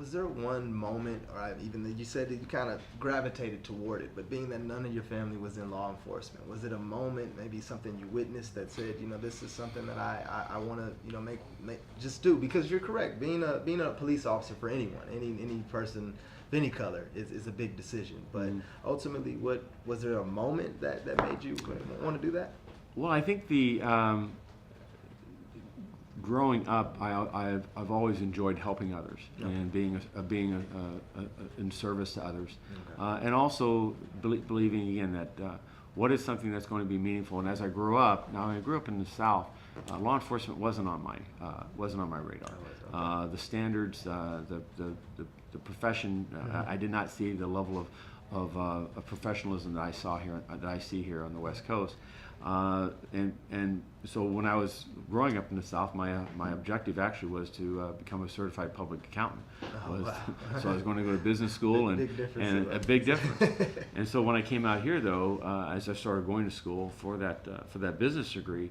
was there one moment, or even that you said that you kind of gravitated toward it, but being that none of your family was in law enforcement, was it a moment, maybe something you witnessed that said, this is something that I want to, make just do? Because you're correct, being a police officer for anyone, any person of any color is a big decision. But ultimately, what was there a moment that made you want to do that? Well, I think growing up, I've always enjoyed helping others and being in service to others, and also believing again that what is something that's going to be meaningful. And as I grew up, now I grew up in the South, law enforcement wasn't on my radar. The standards, the profession, I did not see the level of professionalism that I see here on the West Coast. And so when I was growing up in the South, my objective actually was to become a certified public accountant. So I was going to go to business school, and a big difference. And so when I came out here, though, as I started going to school for that business degree,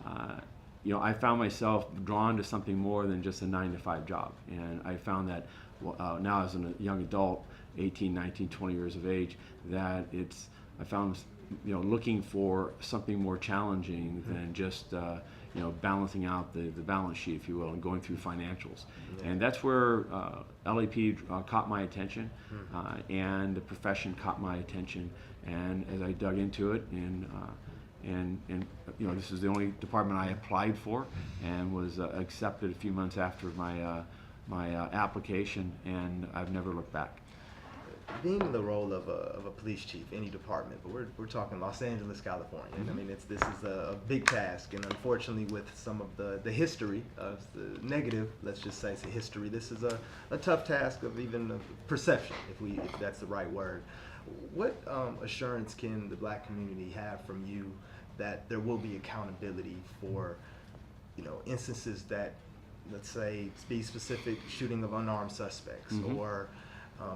I found myself drawn to something more than just a 9-to-5 job. And I found that now as a young adult, 18, 19, 20 years of age, that I found looking for something more challenging than just balancing out the balance sheet, if you will, and going through financials. And that's where LAP caught my attention, and the profession caught my attention. And as I dug into it, and this is the only department I applied for, and was accepted a few months after my application, and I've never looked back. Being in the role of a police chief, any department, but we're talking Los Angeles, California. I mean, this is a big task, and unfortunately, with some of the history of the negative, let's just say it's a history. This is a tough task of even perception, if that's the right word. What assurance can the Black community have from you that there will be accountability for, instances that, let's say, be specific, shooting of unarmed suspects, or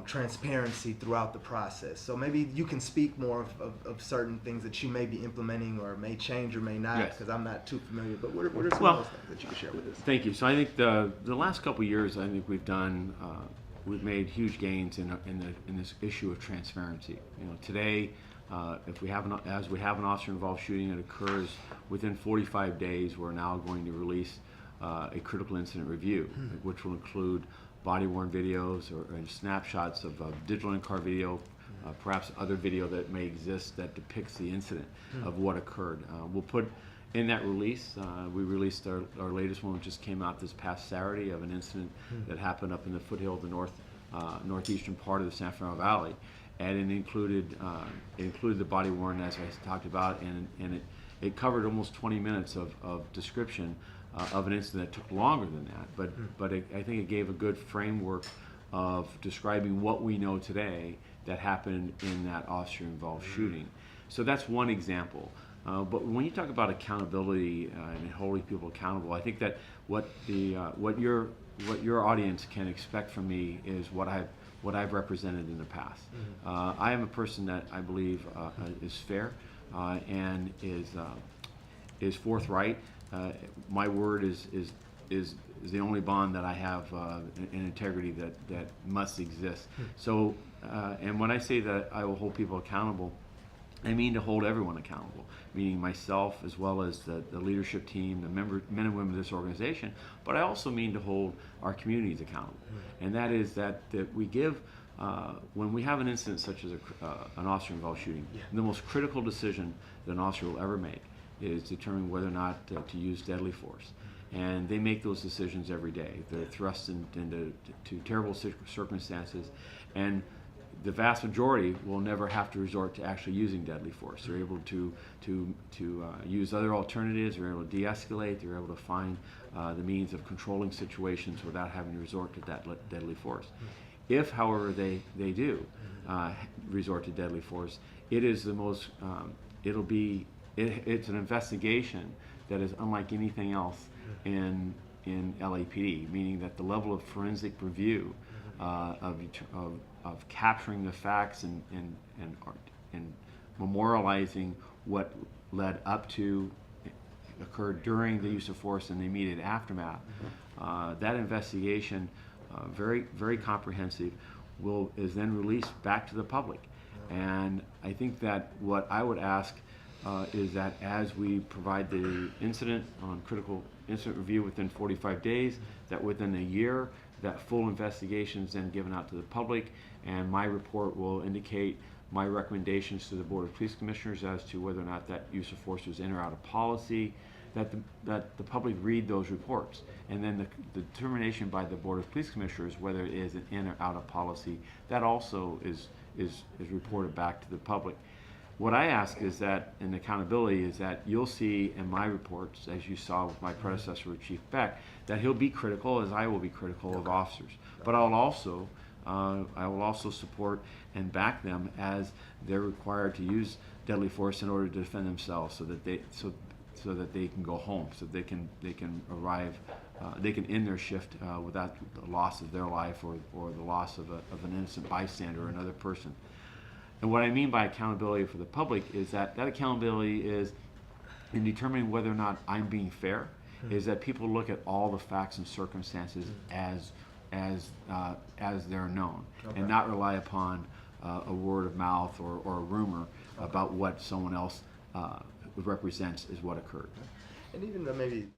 transparency throughout the process? So maybe you can speak more of certain things that you may be implementing or may change or may not, because I'm not too familiar. But what are some of those things that you can share with us? Thank you. So I think the last couple of years, I think we've made huge gains in this issue of transparency. Today, if we have an officer-involved shooting that occurs within 45 days, we're now going to release a critical incident review, which will include body-worn videos and snapshots of digital in-car video, perhaps other video that may exist that depicts the incident of what occurred. We'll put in that release, we released our latest one, which just came out this past Saturday, of an incident that happened up in the foothill of the northeastern part of the San Fernando Valley. And it included the body-worn, as I talked about, and it covered almost 20 minutes of description of an incident that took longer than that, but I think it gave a good framework of describing what we know today that happened in that officer-involved shooting. So that's one example. But when you talk about accountability and holding people accountable, I think that what your audience can expect from me is what I've represented in the past. I am a person that I believe is fair and is forthright. My word is the only bond that I have in integrity that must exist. So, and when I say that I will hold people accountable, I mean to hold everyone accountable, meaning myself as well as the leadership team, the men and women of this organization, but I also mean to hold our communities accountable. And that is that we give, when we have an incident such as an officer-involved shooting, the most critical decision that an officer will ever make is determining whether or not to use deadly force. And they make those decisions every day. They're thrust into terrible circumstances, and the vast majority will never have to resort to actually using deadly force. They're able to use other alternatives. They're able to de-escalate. They're able to find the means of controlling situations without having to resort to that deadly force. If, however, they do resort to deadly force, it is the most. It's an investigation that is unlike anything else in LAPD, meaning that the level of forensic review of capturing the facts and memorializing what led up to, occurred during the use of force and the immediate aftermath, that investigation very comprehensive, is then released back to the public. And I think that what I would ask is that as we provide the critical incident review within 45 days, that within a year, that full investigation is then given out to the public, and my report will indicate my recommendations to the Board of Police Commissioners as to whether or not that use of force was in or out of policy, that the public read those reports, and then the determination by the Board of Police Commissioners whether it is an in or out of policy, that also is reported back to the public. What I ask is that, in accountability, is that you'll see in my reports, as you saw with my predecessor, Chief Beck, that he'll be critical, as I will be critical of officers. But I will also support and back them as they're required to use deadly force in order to defend themselves, so that they can go home, so they can arrive, they can end their shift without the loss of their life or the loss of an innocent bystander or another person. And what I mean by accountability for the public is that accountability is in determining whether or not I'm being fair, is that people look at all the facts and circumstances as they're known, and not rely upon a word of mouth or a rumor about what someone else represents as what occurred. And even though maybe